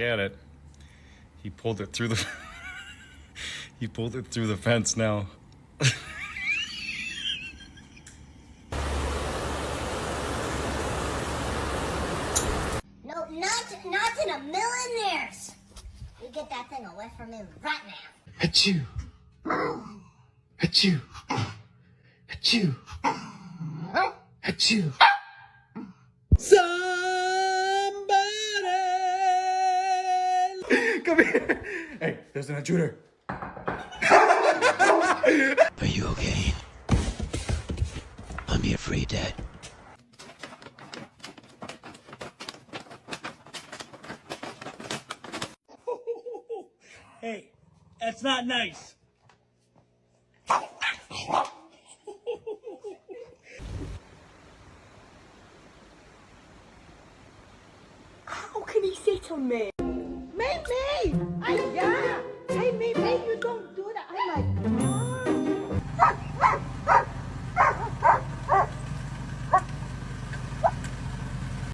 At it. He pulled it through the he pulled it through the fence now. No, not in a million years. You get that thing away from me right now. Achoo. Achoo. Achoo. Achoo. Somebody! Come here. Hey, there's an intruder. Are you okay? I'm here for you, Dad. Hey, that's not nice. How can he sit on me? Maybe! I